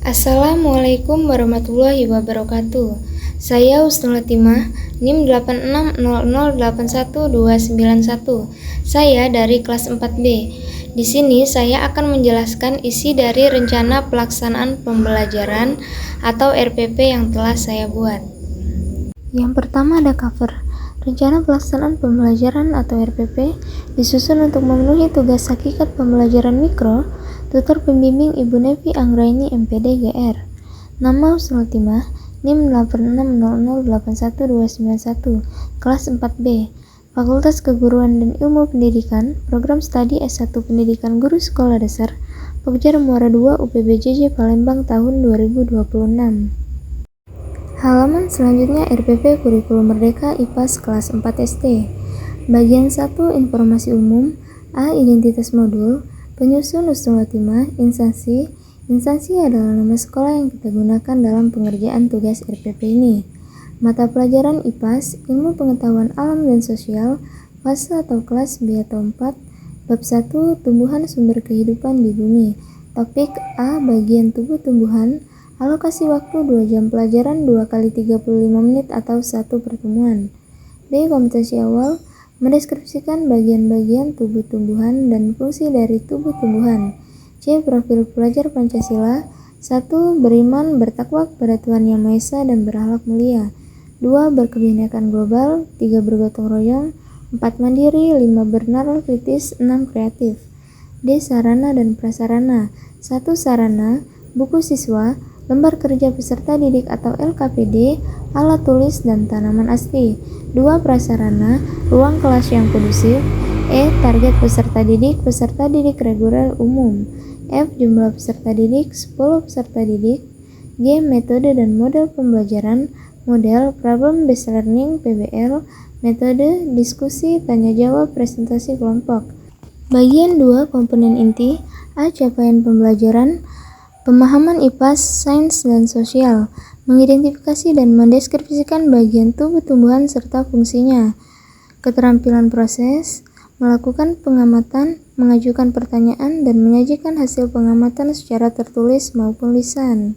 Assalamualaikum warahmatullahi wabarakatuh. Saya Husnul Latimah, NIM 8600819291. Saya dari kelas 4B. Di sini saya akan menjelaskan isi dari rencana pelaksanaan pembelajaran atau RPP yang telah saya buat. Yang pertama ada cover. Rencana pelaksanaan pembelajaran atau RPP disusun untuk memenuhi tugas hakikat pembelajaran mikro. Tutor pembimbing Ibu Nevi Anggraini MPD GR. Nama Husnul Latimah, NIM 8600819291, kelas 4B, Fakultas Keguruan dan Ilmu Pendidikan, Program Studi S1 Pendidikan Guru Sekolah Dasar, Pokja Muara 2 UPBJJ Palembang tahun 2026. Halaman selanjutnya RPP Kurikulum Merdeka IPAS kelas 4 SD. Bagian 1 Informasi Umum. A. Identitas modul. Penyusun Husnul Latimah. Instansi. Instansi adalah nama sekolah yang kita gunakan dalam pengerjaan tugas RPP ini. Mata pelajaran IPAS, Ilmu Pengetahuan Alam dan Sosial, fase atau kelas B atau 4, bab 1, Tumbuhan Sumber Kehidupan di Bumi. Topik A. Bagian tubuh tumbuhan. Alokasi waktu 2 jam pelajaran 2 kali 35 menit atau 1 pertemuan. B. Kompetensi awal. Mendeskripsikan bagian-bagian tubuh tumbuhan dan fungsi dari tubuh tumbuhan. C. Profil pelajar Pancasila. 1. Beriman, bertakwa kepada Tuhan Yang Maha Esa dan berakhlak mulia. 2. Berkebinekaan global. 3. Bergotong royong. 4. Mandiri. 5. Bernalar kritis. 6. Kreatif. D. Sarana dan prasarana. 1. Sarana, buku siswa, lembar kerja peserta didik atau LKPD, alat tulis dan tanaman asli. 2. Prasarana, ruang kelas yang kondusif. E. Target peserta didik reguler umum. F. Jumlah peserta didik 10 peserta didik. G. Metode dan model pembelajaran, model problem based learning PBL, metode diskusi tanya jawab presentasi kelompok. Bagian 2 komponen inti. A. Capaian pembelajaran. Pemahaman IPAS, sains, dan sosial, mengidentifikasi dan mendeskripsikan bagian tubuh tumbuhan serta fungsinya. Keterampilan proses, melakukan pengamatan, mengajukan pertanyaan, dan menyajikan hasil pengamatan secara tertulis maupun lisan.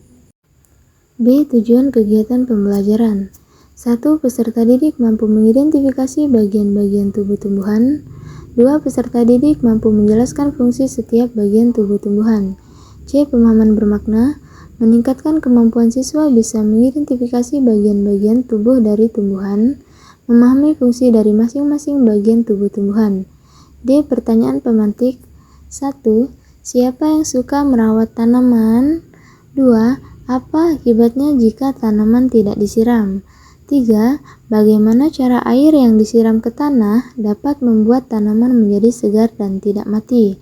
B. Tujuan kegiatan pembelajaran. 1. Peserta didik mampu mengidentifikasi bagian-bagian tubuh tumbuhan. 2. Peserta didik mampu menjelaskan fungsi setiap bagian tubuh tumbuhan. C. Pemahaman bermakna, meningkatkan kemampuan siswa bisa mengidentifikasi bagian-bagian tubuh dari tumbuhan, memahami fungsi dari masing-masing bagian tubuh tumbuhan. D. Pertanyaan pemantik. 1. Siapa yang suka merawat tanaman? 2. Apa akibatnya jika tanaman tidak disiram? 3. Bagaimana cara air yang disiram ke tanah dapat membuat tanaman menjadi segar dan tidak mati?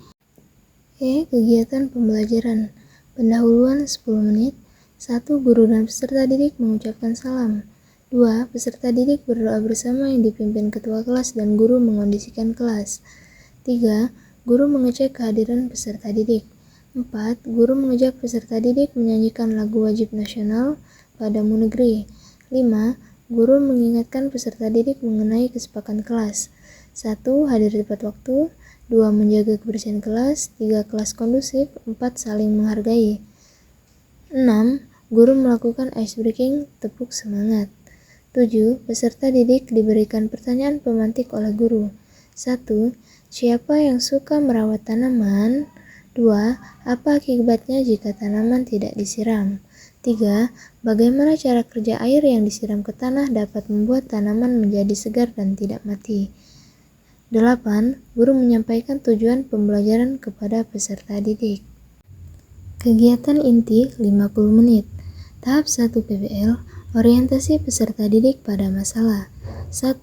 E. Kegiatan pembelajaran. Pendahuluan 10 menit. 1. Guru dan peserta didik mengucapkan salam. 2. Peserta didik berdoa bersama yang dipimpin ketua kelas dan guru mengondisikan kelas. 3. Guru mengecek kehadiran peserta didik. 4. Guru mengajak peserta didik menyanyikan lagu wajib nasional Padamu Negeri. 5. Guru mengingatkan peserta didik mengenai kesepakatan kelas. 1. Hadir tepat waktu. 2. Menjaga kebersihan kelas. 3. Kelas kondusif. 4. Saling menghargai. 6. Guru melakukan ice breaking, tepuk semangat. 7. Peserta didik diberikan pertanyaan pemantik oleh guru. 1. Siapa yang suka merawat tanaman? 2. Apa akibatnya jika tanaman tidak disiram? 3. Bagaimana cara kerja air yang disiram ke tanah dapat membuat tanaman menjadi segar dan tidak mati? 8. Guru menyampaikan tujuan pembelajaran kepada peserta didik. Kegiatan inti 50 menit. Tahap 1 PBL, orientasi peserta didik pada masalah. 1.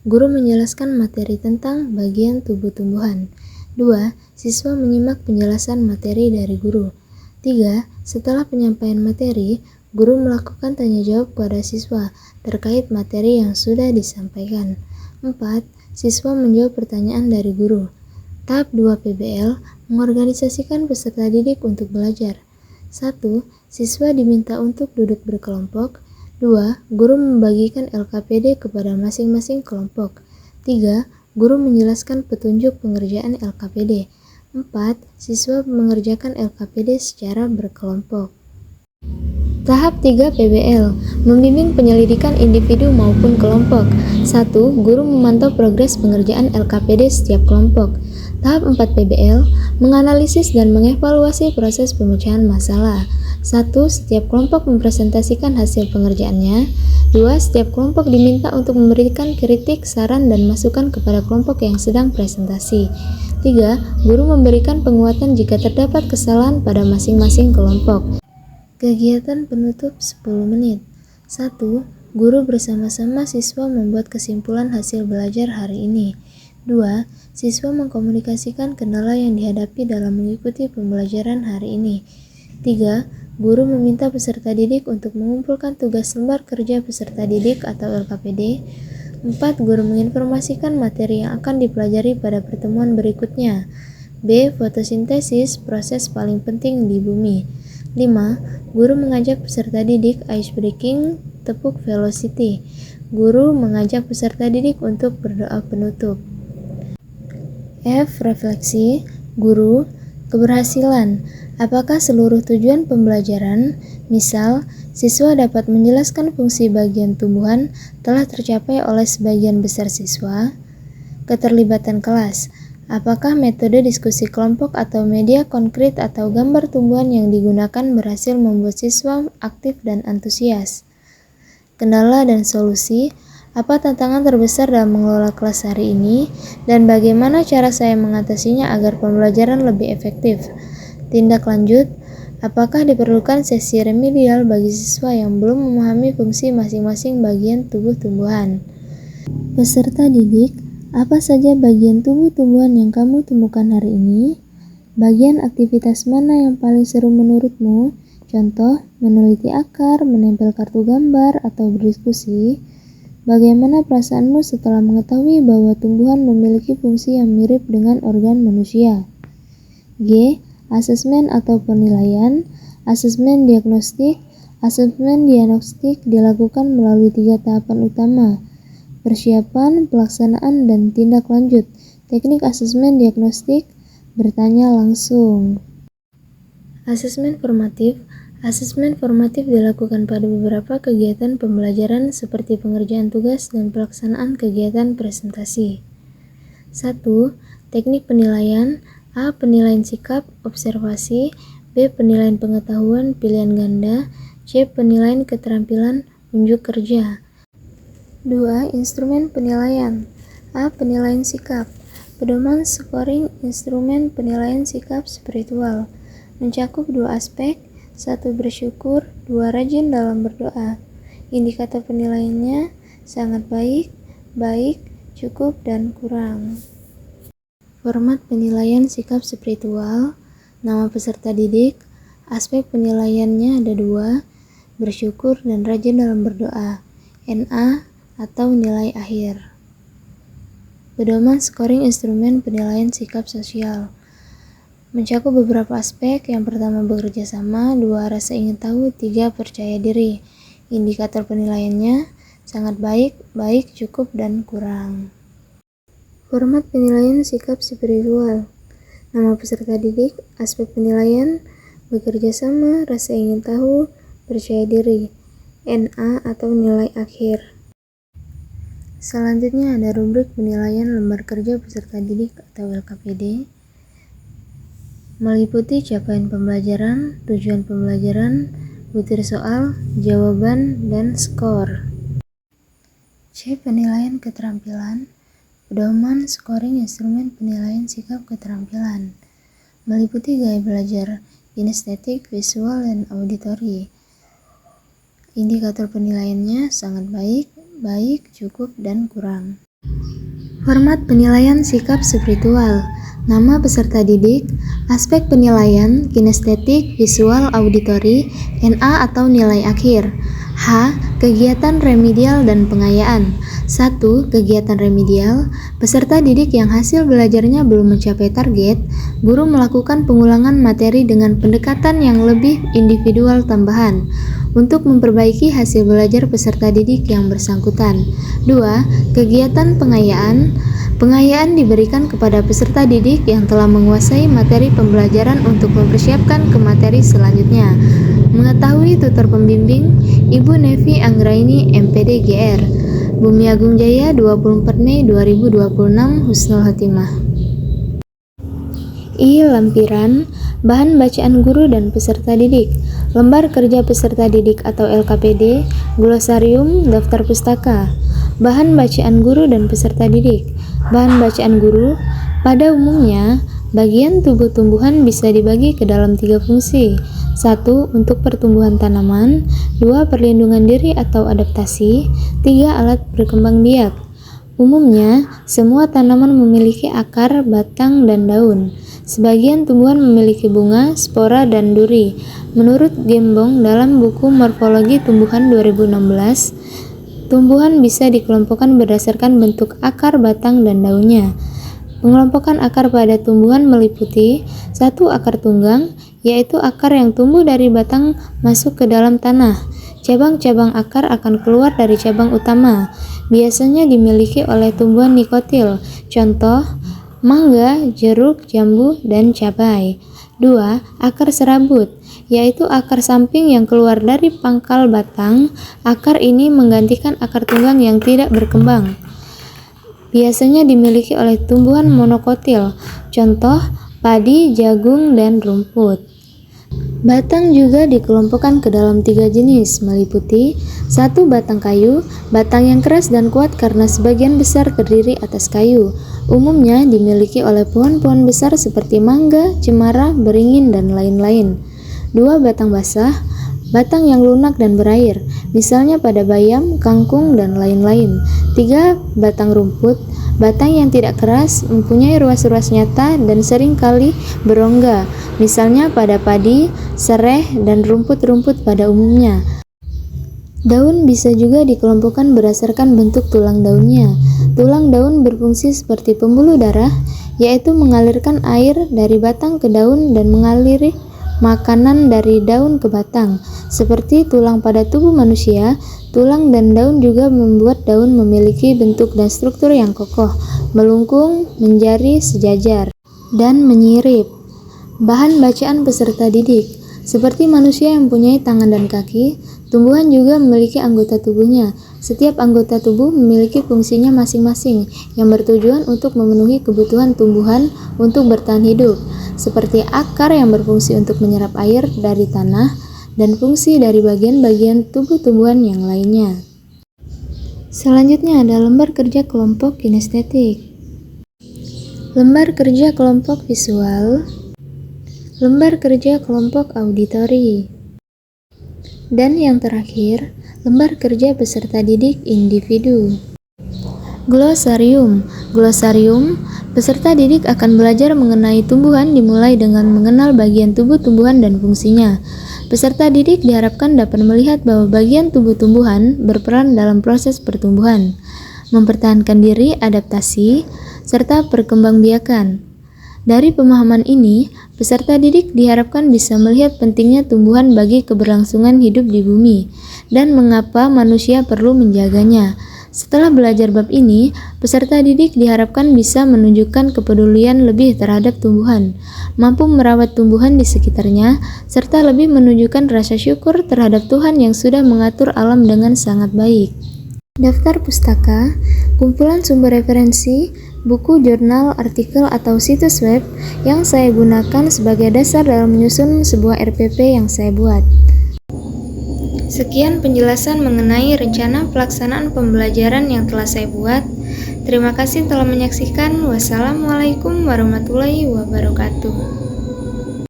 Guru menjelaskan materi tentang bagian tubuh tumbuhan. 2. Siswa menyimak penjelasan materi dari guru. 3. Setelah penyampaian materi, guru melakukan tanya jawab kepada siswa terkait materi yang sudah disampaikan. 4. Siswa menjawab pertanyaan dari guru. Tahap 2 PBL, mengorganisasikan peserta didik untuk belajar. 1. Siswa diminta untuk duduk berkelompok. 2. Guru membagikan LKPD kepada masing-masing kelompok. 3. Guru menjelaskan petunjuk pengerjaan LKPD. 4. Siswa mengerjakan LKPD secara berkelompok. Tahap 3 PBL, membimbing penyelidikan individu maupun kelompok. 1. Guru memantau progres pengerjaan LKPD setiap kelompok. Tahap 4 PBL, menganalisis dan mengevaluasi proses pemecahan masalah. 1. Setiap kelompok mempresentasikan hasil pengerjaannya. 2. Setiap kelompok diminta untuk memberikan kritik, saran, dan masukan kepada kelompok yang sedang presentasi. 3. Guru memberikan penguatan jika terdapat kesalahan pada masing-masing kelompok. Kegiatan penutup 10 menit. 1. Guru bersama-sama siswa membuat kesimpulan hasil belajar hari ini. 2. Siswa mengkomunikasikan kendala yang dihadapi dalam mengikuti pembelajaran hari ini. 3. Guru meminta peserta didik untuk mengumpulkan tugas lembar kerja peserta didik atau LKPD. 4. Guru menginformasikan materi yang akan dipelajari pada pertemuan berikutnya. B. Fotosintesis, proses paling penting di bumi. 5. Guru mengajak peserta didik ice breaking, tepuk velocity. Guru mengajak peserta didik untuk berdoa penutup. F. Refleksi. Guru, keberhasilan. Apakah seluruh tujuan pembelajaran, misal, siswa dapat menjelaskan fungsi bagian tumbuhan, telah tercapai oleh sebagian besar siswa? Keterlibatan kelas. Apakah metode diskusi kelompok atau media konkret atau gambar tumbuhan yang digunakan berhasil membuat siswa aktif dan antusias? Kendala dan solusi. Apa tantangan terbesar dalam mengelola kelas hari ini, dan bagaimana cara saya mengatasinya agar pembelajaran lebih efektif? Tindak lanjut. Apakah diperlukan sesi remedial bagi siswa yang belum memahami fungsi masing-masing bagian tubuh tumbuhan? Peserta didik, apa saja bagian tubuh tumbuhan yang kamu temukan hari ini? Bagian aktivitas mana yang paling seru menurutmu? Contoh, meneliti akar, menempel kartu gambar, atau berdiskusi. Bagaimana perasaanmu setelah mengetahui bahwa tumbuhan memiliki fungsi yang mirip dengan organ manusia? G. Asesmen atau penilaian. Asesmen diagnostik. Asesmen diagnostik dilakukan melalui 3 tahapan utama: persiapan, pelaksanaan, dan tindak lanjut. Teknik asesmen diagnostik, bertanya langsung. Asesmen formatif. Asesmen formatif dilakukan pada beberapa kegiatan pembelajaran seperti pengerjaan tugas dan pelaksanaan kegiatan presentasi. 1. Teknik penilaian. A. Penilaian sikap, observasi. B. Penilaian pengetahuan, pilihan ganda. C. Penilaian keterampilan, unjuk kerja. 2. Instrumen penilaian. A. Penilaian sikap. Pedoman scoring instrumen penilaian sikap spiritual. Mencakup 2 aspek, 1. Bersyukur, 2. Rajin dalam berdoa. Indikator penilaiannya sangat baik, baik, cukup, dan kurang. Format penilaian sikap spiritual. Nama peserta didik. Aspek penilaiannya ada 2, bersyukur dan rajin dalam berdoa. NA atau nilai akhir. Pedoman scoring instrumen penilaian sikap sosial. Mencakup beberapa aspek. Yang pertama, bekerja sama. 2. Rasa ingin tahu. 3. Percaya diri. Indikator penilaiannya sangat baik, baik, cukup, dan kurang. Format penilaian sikap spiritual. Nama peserta didik. Aspek penilaian: bekerja sama, rasa ingin tahu, percaya diri. NA atau nilai akhir. Selanjutnya ada rubrik penilaian lembar kerja peserta didik atau LKPD. Meliputi capaian pembelajaran, tujuan pembelajaran, butir soal, jawaban, dan skor. C. Penilaian keterampilan. Pedoman scoring instrumen penilaian sikap keterampilan. Meliputi gaya belajar, kinestetik, visual, dan auditori. Indikator penilaiannya sangat baik, baik, cukup, dan kurang. Format penilaian sikap spiritual. Nama peserta didik. Aspek penilaian, kinestetik, visual, auditori. NA atau nilai akhir. H. Kegiatan remedial dan pengayaan. 1. Kegiatan remedial. Peserta didik yang hasil belajarnya belum mencapai target, guru melakukan pengulangan materi dengan pendekatan yang lebih individual tambahan untuk memperbaiki hasil belajar peserta didik yang bersangkutan. 2. Kegiatan pengayaan. Pengayaan diberikan kepada peserta didik yang telah menguasai materi pembelajaran untuk mempersiapkan ke materi selanjutnya. Mengetahui tutor pembimbing Ibu Nevi Anggraini MPD GR. Bumi Agung Jaya 24 Mei 2026. Husnul Khotimah. Lampiran bahan bacaan guru dan peserta didik. Lembar kerja peserta didik atau LKPD, glosarium, daftar pustaka. Bahan bacaan guru dan peserta didik. Bahan bacaan guru, pada umumnya, bagian tubuh tumbuhan bisa dibagi ke dalam 3 fungsi. 1. Untuk pertumbuhan tanaman. 2. Perlindungan diri atau adaptasi. 3. Alat berkembang biak. Umumnya, semua tanaman memiliki akar, batang, dan daun. Sebagian tumbuhan memiliki bunga, spora, dan duri. Menurut Gembong dalam buku Morfologi Tumbuhan 2016, tumbuhan bisa dikelompokkan berdasarkan bentuk akar, batang, dan daunnya. Pengelompokan akar pada tumbuhan meliputi 1. Akar tunggang, yaitu akar yang tumbuh dari batang masuk ke dalam tanah. Cabang-cabang akar akan keluar dari cabang utama. Biasanya dimiliki oleh tumbuhan nikotil, contoh mangga, jeruk, jambu, dan cabai. 2. Akar serabut, yaitu akar samping yang keluar dari pangkal batang. Akar ini menggantikan akar tunggang yang tidak berkembang. Biasanya dimiliki oleh tumbuhan monokotil, contoh padi, jagung, dan rumput. Batang juga dikelompokkan ke dalam 3 jenis, meliputi 1. Batang kayu, batang yang keras dan kuat karena sebagian besar terdiri atas kayu. Umumnya dimiliki oleh pohon-pohon besar seperti mangga, cemara, beringin, dan lain-lain. 2. Batang basah, batang yang lunak dan berair, misalnya pada bayam, kangkung, dan lain-lain. 3. Batang rumput, batang yang tidak keras, mempunyai ruas-ruas nyata, dan sering kali berongga, misalnya pada padi, sereh, dan rumput-rumput pada umumnya. Daun bisa juga dikelompokkan berdasarkan bentuk tulang daunnya. Tulang daun berfungsi seperti pembuluh darah, yaitu mengalirkan air dari batang ke daun dan mengaliri makanan dari daun ke batang. Seperti tulang pada tubuh manusia, tulang dan daun juga membuat daun memiliki bentuk dan struktur yang kokoh, melengkung, menjadi sejajar, dan menyirip. Bahan bacaan peserta didik. Seperti manusia yang mempunyai tangan dan kaki, tumbuhan juga memiliki anggota tubuhnya. Setiap anggota tubuh memiliki fungsinya masing-masing yang bertujuan untuk memenuhi kebutuhan tumbuhan untuk bertahan hidup, seperti akar yang berfungsi untuk menyerap air dari tanah dan fungsi dari bagian-bagian tubuh tumbuhan yang lainnya. Selanjutnya ada lembar kerja kelompok kinestetik. Lembar kerja kelompok visual, lembar kerja kelompok auditori, dan yang terakhir, lembar kerja peserta didik individu. Glosarium. Glosarium, peserta didik akan belajar mengenai tumbuhan dimulai dengan mengenal bagian tubuh tumbuhan dan fungsinya. Peserta didik diharapkan dapat melihat bahwa bagian tubuh tumbuhan berperan dalam proses pertumbuhan, mempertahankan diri, adaptasi, serta perkembangbiakan. Dari pemahaman ini, peserta didik diharapkan bisa melihat pentingnya tumbuhan bagi keberlangsungan hidup di bumi dan mengapa manusia perlu menjaganya. Setelah belajar bab ini, peserta didik diharapkan bisa menunjukkan kepedulian lebih terhadap tumbuhan, mampu merawat tumbuhan di sekitarnya, serta lebih menunjukkan rasa syukur terhadap Tuhan yang sudah mengatur alam dengan sangat baik. Daftar pustaka, kumpulan sumber referensi, buku, jurnal, artikel, atau situs web yang saya gunakan sebagai dasar dalam menyusun sebuah RPP yang saya buat. Sekian penjelasan mengenai rencana pelaksanaan pembelajaran yang telah saya buat. Terima kasih telah menyaksikan. Wassalamualaikum warahmatullahi wabarakatuh.